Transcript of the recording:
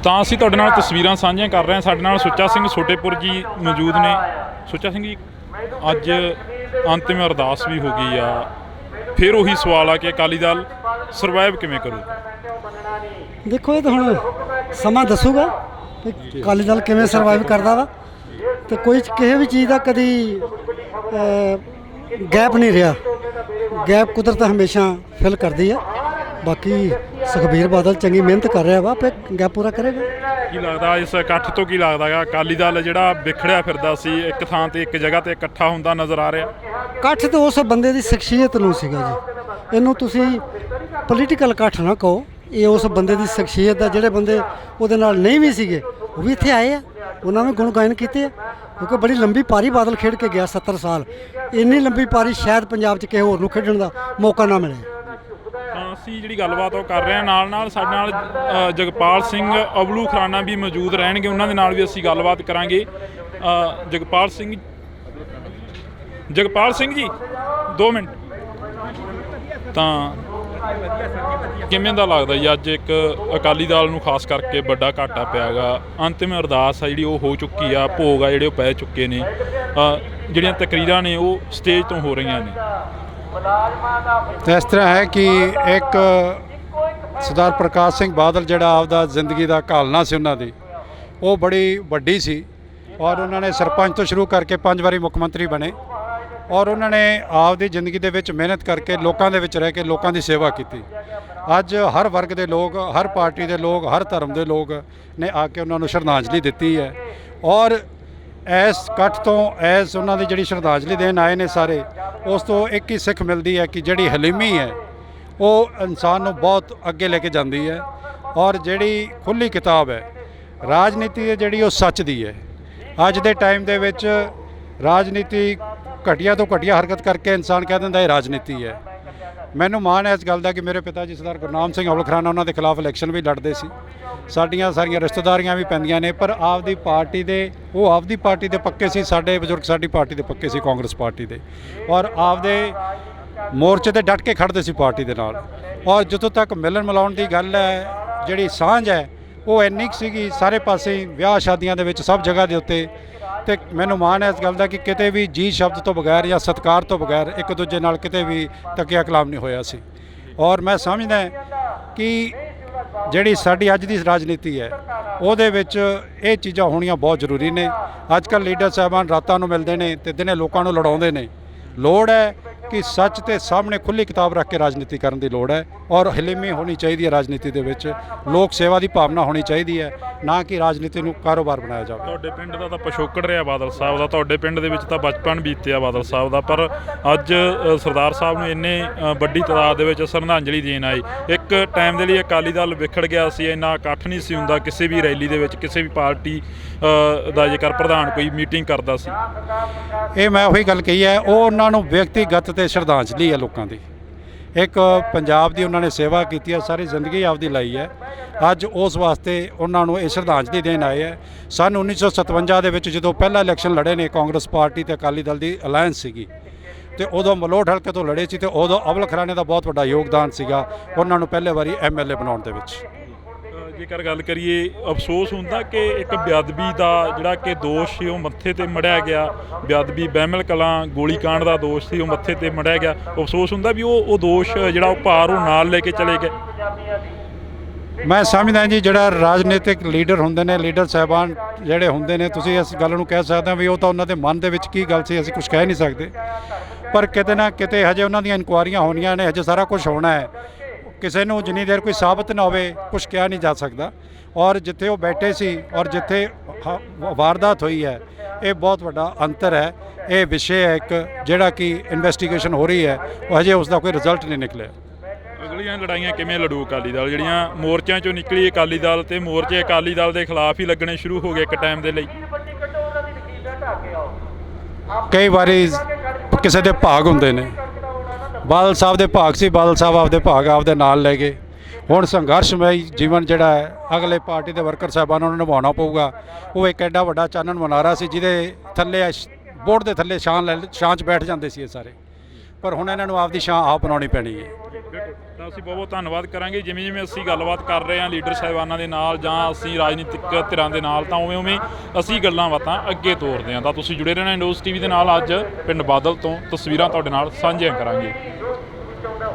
ਤਾਂ ਅਸੀਂ ਤੁਹਾਡੇ ਨਾਲ ਤਸਵੀਰਾਂ ਸਾਂਝੀਆਂ ਕਰ ਰਹੇ ਹਾਂ। ਸਾਡੇ ਨਾਲ ਸੁੱਚਾ ਸਿੰਘ ਛੋਟੇਪੁਰ ਜੀ ਮੌਜੂਦ ਨੇ। ਸੁੱਚਾ ਸਿੰਘ ਜੀ, ਅੱਜ ਅੰਤਿਮ ਅਰਦਾਸ ਵੀ ਹੋ ਗਈ ਆ, ਫਿਰ ਉਹੀ ਸਵਾਲ ਆ ਕਿ ਅਕਾਲੀ ਦਲ ਸਰਵਾਈਵ ਕਿਵੇਂ ਕਰੂ? ਦੇਖੋ, ਇਹ ਤਾਂ ਹੁਣ ਸਮਾਂ ਦੱਸੂਗਾ ਕਿ ਅਕਾਲੀ ਦਲ ਕਿਵੇਂ ਸਰਵਾਈਵ ਕਰਦਾ ਵਾ। ਤੇ ਕੋਈ ਕਿਸੇ ਵੀ ਚੀਜ਼ ਦਾ ਕਦੀ ਗੈਪ ਨਹੀਂ ਰਿਹਾ। ਗੈਪ ਕੁਦਰਤ ਹਮੇਸ਼ਾ ਫਿਲ ਕਰਦੀ ਆ। ਬਾਕੀ ਸੁਖਬੀਰ ਬਾਦਲ ਚੰਗੀ ਮਿਹਨਤ ਕਰ ਰਿਹਾ ਵਾ, ਆਪੇ ਗੈਪ ਪੂਰਾ ਕਰੇਗਾ। ਕੀ ਲੱਗਦਾ ਇਸ ਇਕੱਠ ਤੋਂ, ਕੀ ਲੱਗਦਾ ਗਾ ਅਕਾਲੀ ਦਲ ਜਿਹੜਾ ਵਿਖੜਿਆ ਫਿਰਦਾ ਸੀ, ਇੱਕ ਥਾਂ ਤੇ ਇੱਕ ਜਗ੍ਹਾ ਤੇ ਇਕੱਠਾ ਹੁੰਦਾ ਨਜ਼ਰ ਆ ਰਿਹਾ? ਇਕੱਠ ਤਾਂ ਉਸ ਬੰਦੇ ਦੀ ਸ਼ਖਸੀਅਤ ਨੂੰ ਸੀਗਾ ਜੀ। ਇਹਨੂੰ ਤੁਸੀਂ ਪੋਲੀਟੀਕਲ ਇਕੱਠ ਨਾ ਕਹੋ, ਇਹ ਉਸ ਬੰਦੇ ਦੀ ਸ਼ਖਸੀਅਤ ਦਾ। ਜਿਹੜੇ ਬੰਦੇ ਉਹਦੇ ਨਾਲ ਨਹੀਂ ਵੀ ਸੀਗੇ ਉਹ ਵੀ ਇੱਥੇ ਆਏ ਆ, ਉਹਨਾਂ ਨੇ ਗੁਣ ਗਾਇਨ ਕੀਤੇ ਆ। ਕਿਉਂਕਿ ਬੜੀ ਲੰਬੀ ਪਾਰੀ ਬਾਦਲ ਖੇਡ ਕੇ ਗਿਆ 70 ਸਾਲ। ਇੰਨੀ ਲੰਬੀ ਪਾਰੀ ਸ਼ਾਇਦ ਪੰਜਾਬ 'ਚ ਕਿਸੇ ਹੋਰ ਨੂੰ ਖੇਡਣ ਦਾ ਮੌਕਾ ਨਾ ਮਿਲੇ। ਤਾਂ ਅਸੀਂ ਜਿਹੜੀ ਗੱਲਬਾਤ ਉਹ ਕਰ ਰਹੇ ਹਾਂ, ਨਾਲ ਸਾਡੇ ਨਾਲ ਜਗਪਾਲ ਸਿੰਘ ਅਬਲੂ ਖਰਾਣਾ ਵੀ ਮੌਜੂਦ ਰਹਿਣਗੇ। ਉਹਨਾਂ ਦੇ ਨਾਲ ਵੀ ਅਸੀਂ ਗੱਲਬਾਤ ਕਰਾਂਗੇ। ਜਗਪਾਲ ਸਿੰਘ ਜੀ 2 ਮਿੰਟ। ਤਾਂ ਕਿਵੇਂ ਦਾ ਲੱਗਦਾ ਜੀ ਅੱਜ ਇੱਕ ਅਕਾਲੀ ਦਲ ਨੂੰ ਖਾਸ ਕਰਕੇ ਵੱਡਾ ਘਾਟਾ ਪਿਆ ਗਾ? ਅੰਤਿਮ ਅਰਦਾਸ ਆ ਜਿਹੜੀ ਉਹ ਹੋ ਚੁੱਕੀ ਆ, ਭੋਗ ਆ ਜਿਹੜੇ ਉਹ ਪੈ ਚੁੱਕੇ ਨੇ, ਜਿਹੜੀਆਂ ਤਕਰੀਰਾਂ ਨੇ ਉਹ ਸਟੇਜ ਤੋਂ ਹੋ ਰਹੀਆਂ ਨੇ। ਇਸ ਤਰ੍ਹਾਂ ਹੈ ਕਿ ਇੱਕ ਸਰਦਾਰ ਪ੍ਰਕਾਸ਼ ਸਿੰਘ ਬਾਦਲ ਜਿਹੜਾ ਆਪਦਾ ਜ਼ਿੰਦਗੀ ਦਾ ਘਾਲਣਾ ਸੀ ਉਹਨਾਂ ਦੀ, ਉਹ ਬੜੀ ਵੱਡੀ ਸੀ। ਔਰ ਉਹਨਾਂ ਨੇ ਸਰਪੰਚ ਤੋਂ ਸ਼ੁਰੂ ਕਰਕੇ 5 ਵਾਰੀ ਮੁੱਖ ਮੰਤਰੀ ਬਣੇ। ਔਰ ਉਹਨਾਂ ਨੇ ਆਪਦੀ ਜ਼ਿੰਦਗੀ ਦੇ ਵਿੱਚ ਮਿਹਨਤ ਕਰਕੇ ਲੋਕਾਂ ਦੇ ਵਿੱਚ ਰਹਿ ਕੇ ਲੋਕਾਂ ਦੀ ਸੇਵਾ ਕੀਤੀ। ਅੱਜ ਹਰ ਵਰਗ ਦੇ ਲੋਕ, ਹਰ ਪਾਰਟੀ ਦੇ ਲੋਕ, ਹਰ ਧਰਮ ਦੇ ਲੋਕ ਨੇ ਆ ਕੇ ਉਹਨਾਂ ਨੂੰ ਸ਼ਰਧਾਂਜਲੀ ਦਿੱਤੀ ਹੈ। ਔਰ ਇਸ ਇਕੱਠ ਤੋਂ ਉਹਨਾਂ ਦੀ ਜਿਹੜੀ ਸ਼ਰਧਾਂਜਲੀ ਦੇਣ ਆਏ ਨੇ ਸਾਰੇ, ਉਸ ਤੋਂ ਇੱਕ ਹੀ ਸਿੱਖ ਮਿਲਦੀ ਹੈ ਕਿ ਜਿਹੜੀ ਹਲੀਮੀ ਹੈ ਉਹ ਇਨਸਾਨ ਨੂੰ ਬਹੁਤ ਅੱਗੇ ਲੈ ਕੇ ਜਾਂਦੀ ਹੈ। ਔਰ ਜਿਹੜੀ ਖੁੱਲ੍ਹੀ ਕਿਤਾਬ ਹੈ ਰਾਜਨੀਤੀ ਹੈ ਜਿਹੜੀ, ਉਹ ਸੱਚ ਦੀ ਹੈ। ਅੱਜ ਦੇ ਟਾਈਮ ਦੇ ਵਿੱਚ ਰਾਜਨੀਤੀ ਘਟੀਆ ਤੋਂ ਘਟੀਆ ਹਰਕਤ ਕਰਕੇ ਇਨਸਾਨ ਕਹਿ ਦਿੰਦਾ ਇਹ ਰਾਜਨੀਤੀ ਹੈ। ਮੈਨੂੰ ਮਾਣ ਹੈ ਇਸ ਗੱਲ ਦਾ ਕਿ ਮੇਰੇ ਪਿਤਾ ਜੀ ਸਰਦਾਰ ਗੁਰਨਾਮ ਸਿੰਘ ਅਬਲ ਖਰਾਣਾ ਉਹਨਾਂ ਦੇ ਖਿਲਾਫ ਇਲੈਕਸ਼ਨ ਵੀ ਲੜਦੇ ਸੀ। ਸਾਡੀਆਂ ਸਾਰੀਆਂ ਰਿਸ਼ਤੇਦਾਰੀਆਂ ਵੀ ਪੈਂਦੀਆਂ ਨੇ, ਪਰ ਆਪਦੀ ਪਾਰਟੀ ਦੇ, ਉਹ ਆਪਦੀ ਪਾਰਟੀ ਦੇ ਪੱਕੇ ਸੀ। ਸਾਡੇ ਬਜ਼ੁਰਗ ਸਾਡੀ ਪਾਰਟੀ ਦੇ ਪੱਕੇ ਸੀ, ਕਾਂਗਰਸ ਪਾਰਟੀ ਦੇ। ਔਰ ਆਪਦੇ ਮੋਰਚੇ ਤੇ ਡਟ ਕੇ ਖੜਦੇ ਸੀ ਪਾਰਟੀ ਦੇ ਨਾਲ। ਔਰ ਜਿੱਥੋਂ ਤੱਕ ਮਿਲਣ ਮਿਲਾਉਣ ਦੀ ਗੱਲ ਹੈ, ਜਿਹੜੀ ਸਾਂਝ ਹੈ ਉਹ ਇੰਨੀ ਕੁ ਸੀਗੀ ਸਾਰੇ ਪਾਸੇ, ਵਿਆਹ ਸ਼ਾਦੀਆਂ ਦੇ ਵਿੱਚ, ਸਭ ਜਗ੍ਹਾ ਦੇ ਉੱਤੇ। ਅਤੇ ਮੈਨੂੰ ਮਾਣ ਹੈ ਇਸ ਗੱਲ ਦਾ ਕਿ ਕਿਤੇ ਵੀ ਜੀ ਸ਼ਬਦ ਤੋਂ ਬਗੈਰ ਜਾਂ ਸਤਿਕਾਰ ਤੋਂ ਬਗੈਰ ਇੱਕ ਦੂਜੇ ਨਾਲ ਕਿਤੇ ਵੀ ਤੱਕਿਆ ਕਲਾਮ ਨਹੀਂ ਹੋਇਆ ਸੀ। ਔਰ ਮੈਂ ਸਮਝਦਾ ਕਿ ਜਿਹੜੀ ਸਾਡੀ ਅੱਜ ਦੀ ਰਾਜਨੀਤੀ ਹੈ ਉਹਦੇ ਵਿੱਚ ਇਹ ਚੀਜ਼ਾਂ ਹੋਣੀਆਂ ਬਹੁਤ ਜ਼ਰੂਰੀ ਨੇ। ਅੱਜ ਕੱਲ੍ਹ ਲੀਡਰ ਸਾਹਿਬਾਨ ਰਾਤਾਂ ਨੂੰ ਮਿਲਦੇ ਨੇ ਅਤੇ ਦਿਨੇ ਲੋਕਾਂ ਨੂੰ ਲੜਾਉਂਦੇ ਨੇ। ਲੋੜ ਹੈ ਕਿ ਸੱਚ ਤੇ ਸਾਹਮਣੇ ਖੁੱਲ੍ਹੀ ਕਿਤਾਬ ਰੱਖ ਕੇ ਰਾਜਨੀਤੀ ਕਰਨ ਦੀ ਲੋੜ ਹੈ। ਔਰ ਹਲੀਮੀ ਹੋਣੀ ਚਾਹੀਦੀ ਹੈ ਰਾਜਨੀਤੀ ਦੇ ਵਿੱਚ, ਲੋਕ ਸੇਵਾ ਦੀ ਭਾਵਨਾ ਹੋਣੀ ਚਾਹੀਦੀ ਹੈ, ਨਾ ਕਿ ਰਾਜਨੀਤੀ ਨੂੰ ਕਾਰੋਬਾਰ ਬਣਾਇਆ ਜਾਵੇ। ਤੁਹਾਡੇ ਪਿੰਡ ਦਾ ਤਾਂ ਪਿਛੋਕੜ ਰਿਹਾ ਬਾਦਲ ਸਾਹਿਬ ਦਾ, ਤੁਹਾਡੇ ਪਿੰਡ ਦੇ ਵਿੱਚ ਤਾਂ ਬਚਪਨ ਬੀਤਿਆ ਬਾਦਲ ਸਾਹਿਬ ਦਾ, ਪਰ ਅੱਜ ਸਰਦਾਰ ਸਾਹਿਬ ਨੂੰ ਇੰਨੇ ਵੱਡੀ ਤਾਦਾਦ ਦੇ ਵਿੱਚ ਸ਼ਰਧਾਂਜਲੀ ਦੇਣ ਆਏ। ਇੱਕ ਟਾਈਮ ਦੇ ਲਈ ਅਕਾਲੀ ਦਲ ਵਿਖੜ ਗਿਆ ਸੀ, ਇੰਨਾ ਇਕੱਠ ਨਹੀਂ ਸੀ ਹੁੰਦਾ ਕਿਸੇ ਵੀ ਰੈਲੀ ਦੇ ਵਿੱਚ, ਕਿਸੇ ਵੀ ਪਾਰਟੀ ਦਾ ਜੇਕਰ ਪ੍ਰਧਾਨ ਕੋਈ ਮੀਟਿੰਗ ਕਰਦਾ ਸੀ। ਇਹ ਮੈਂ ਉਹੀ ਗੱਲ ਕਹੀ ਹੈ, ਉਹ ਉਹਨਾਂ ਨੂੰ ਵਿਅਕਤੀਗਤ ਤੇ ਸ਼ਰਧਾਂਜਲੀ ਹੈ ਲੋਕਾਂ ਦੀ। ਇੱਕ ਪੰਜਾਬ ਦੀ ਉਹਨਾਂ ਨੇ ਸੇਵਾ ਕੀਤੀ ਹੈ, ਸਾਰੀ ਜ਼ਿੰਦਗੀ ਆਪਦੀ ਲਾਈ ਹੈ। ਅੱਜ ਉਸ ਵਾਸਤੇ ਉਹਨਾਂ ਨੂੰ ਇਹ ਸ਼ਰਧਾਂਜਲੀ ਦੇਣ ਆਏ ਹੈ। ਸੰਨ 1957 ਦੇ ਵਿੱਚ ਜਦੋਂ ਪਹਿਲਾ ਇਲੈਕਸ਼ਨ ਲੜੇ ਨੇ, ਕਾਂਗਰਸ ਪਾਰਟੀ ਅਤੇ ਅਕਾਲੀ ਦਲ ਦੀ ਅਲਾਇੰਸ ਸੀਗੀ, ਅਤੇ ਉਦੋਂ ਮਲੋਟ ਹਲਕੇ ਤੋਂ ਲੜੇ ਸੀ। ਅਤੇ ਉਦੋਂ ਅਬਲ ਖਰਾਣੇ ਦਾ ਬਹੁਤ ਵੱਡਾ ਯੋਗਦਾਨ ਸੀਗਾ ਉਹਨਾਂ ਨੂੰ ਪਹਿਲੇ ਵਾਰੀ MLA ਬਣਾਉਣ ਦੇ ਵਿੱਚ। ਜੇਕਰ ਗੱਲ ਕਰੀਏ, ਅਫਸੋਸ ਹੁੰਦਾ ਕਿ ਇੱਕ ਬੇਅਦਬੀ ਦਾ ਜਿਹੜਾ ਕਿ ਦੋਸ਼ ਸੀ ਉਹ ਮੱਥੇ ਤੇ ਮੜਿਆ ਗਿਆ। ਬੇਅਦਬੀ, ਬਹਿਮਲ ਕਲਾਂ ਗੋਲੀ ਕਾਂਡ ਦਾ ਦੋਸ਼ ਸੀ, ਉਹ ਮੱਥੇ ਤੇ ਮੜਿਆ ਗਿਆ। ਅਫਸੋਸ ਹੁੰਦਾ ਵੀ ਉਹ ਦੋਸ਼ ਜਿਹੜਾ ਉਹ ਭਾਰ ਉਹ ਨਾਲ ਲੈ ਕੇ ਚਲੇ ਗਏ। ਮੈਂ ਸਮਝਦਾ ਜੀ ਜਿਹੜਾ ਰਾਜਨੀਤਿਕ ਲੀਡਰ ਹੁੰਦੇ ਨੇ, ਲੀਡਰ ਸਾਹਿਬਾਨ ਜਿਹੜੇ ਹੁੰਦੇ ਨੇ, ਤੁਸੀਂ ਇਸ ਗੱਲ ਨੂੰ ਕਹਿ ਸਕਦੇ ਹੋ ਵੀ ਉਹ ਤਾਂ ਉਹਨਾਂ ਦੇ ਮਨ ਦੇ ਵਿੱਚ ਕੀ ਗੱਲ ਸੀ ਅਸੀਂ ਕੁਝ ਕਹਿ ਨਹੀਂ ਸਕਦੇ। ਪਰ ਕਿਤੇ ਨਾ ਕਿਤੇ ਹਜੇ ਉਹਨਾਂ ਦੀਆਂ ਇਨਕੁਆਇਰੀਆਂ ਹੋਣੀਆਂ ਨੇ, ਹਜੇ ਸਾਰਾ ਕੁਝ ਹੋਣਾ ਹੈ। ਕਿਸੇ ਨੂੰ ਜਿੰਨੀ ਦੇਰ ਕੋਈ ਸਾਬਤ ਨਾ ਹੋਵੇ ਕੁਝ ਕਿਹਾ ਨਹੀਂ ਜਾ ਸਕਦਾ। ਔਰ ਜਿੱਥੇ ਉਹ ਬੈਠੇ ਸੀ ਔਰ ਜਿੱਥੇ ਵਾਰਦਾਤ ਹੋਈ ਹੈ, ਇਹ ਬਹੁਤ ਵੱਡਾ ਅੰਤਰ ਹੈ। ਇਹ ਵਿਸ਼ੇ ਹੈ ਇੱਕ ਜਿਹੜਾ ਕਿ ਇਨਵੈਸਟੀਗੇਸ਼ਨ ਹੋ ਰਹੀ ਹੈ, ਉਹ ਹਜੇ ਉਸ ਦਾ ਕੋਈ ਰਿਜ਼ਲਟ ਨਹੀਂ ਨਿਕਲਿਆ। ਅਗਲੀਆਂ ਲੜਾਈਆਂ ਕਿਵੇਂ ਲੜੂ ਅਕਾਲੀ ਦਲ? ਜਿਹੜੀਆਂ ਮੋਰਚਿਆਂ 'ਚੋਂ ਨਿਕਲੀ ਅਕਾਲੀ ਦਲ, ਤੇ ਮੋਰਚੇ ਅਕਾਲੀ ਦਲ ਦੇ ਖਿਲਾਫ ਹੀ ਲੱਗਣੇ ਸ਼ੁਰੂ ਹੋ ਗਏ ਇੱਕ ਟਾਈਮ ਦੇ ਲਈ। ਕਈ ਵਾਰੀ ਕਿਸੇ ਦੇ ਭਾਗ ਹੁੰਦੇ ਨੇ, ਬਾਦਲ ਸਾਹਿਬ ਦੇ ਭਾਗ ਸੀ, ਬਾਦਲ ਸਾਹਿਬ ਆਪਦੇ ਭਾਗ ਆਪਦੇ ਨਾਲ ਲੈ ਗਏ। ਹੁਣ ਸੰਘਰਸ਼ਮਈ ਜੀਵਨ ਜਿਹੜਾ ਹੈ ਅਗਲੇ ਪਾਰਟੀ ਦੇ ਵਰਕਰ ਸਾਹਿਬਾਨਾਂ ਨੂੰ ਨਿਭਾਉਣਾ ਪਊਗਾ। ਉਹ ਇੱਕ ਐਡਾ ਵੱਡਾ ਚਾਨਣ ਮਨਾਰਾ ਸੀ ਜਿਹਦੇ ਥੱਲੇ, ਬੋਰਡ ਦੇ ਥੱਲੇ ਛਾਂ 'ਚ ਬੈਠ ਜਾਂਦੇ ਸੀ ਇਹ ਸਾਰੇ। ਪਰ ਹੁਣ ਇਹਨਾਂ ਨੂੰ ਆਪਦੀ ਛਾਂ ਆਪ ਬਣਾਉਣੀ ਪੈਣੀ ਹੈ। ਬਿਲਕੁਲ, ਤਾਂ ਅਸੀਂ ਬਹੁਤ ਬਹੁਤ ਧੰਨਵਾਦ ਕਰਾਂਗੇ। ਜਿਵੇਂ ਜਿਵੇਂ ਅਸੀਂ ਗੱਲਬਾਤ ਕਰ ਰਹੇ ਹਾਂ ਲੀਡਰ ਸਾਹਿਬਾਨਾਂ ਦੇ ਨਾਲ ਜਾਂ ਅਸੀਂ ਰਾਜਨੀਤਿਕ ਧਿਰਾਂ ਦੇ ਨਾਲ, ਤਾਂ ਉਵੇਂ ਉਵੇਂ ਅਸੀਂ ਗੱਲਾਂ ਬਾਤਾਂ ਅੱਗੇ ਤੋਰਦੇ ਹਾਂ। ਤਾਂ ਤੁਸੀਂ ਜੁੜੇ ਰਹਿਣਾ ਇੰਡੋਜ਼ TV ਦੇ ਨਾਲ। ਅੱਜ ਪਿੰਡ ਬਾਦਲ ਤੋਂ ਤਸਵੀਰਾਂ ਤੁਹਾਡੇ ਨਾਲ ਸਾਂਝੀਆਂ ਕਰਾਂਗੇ।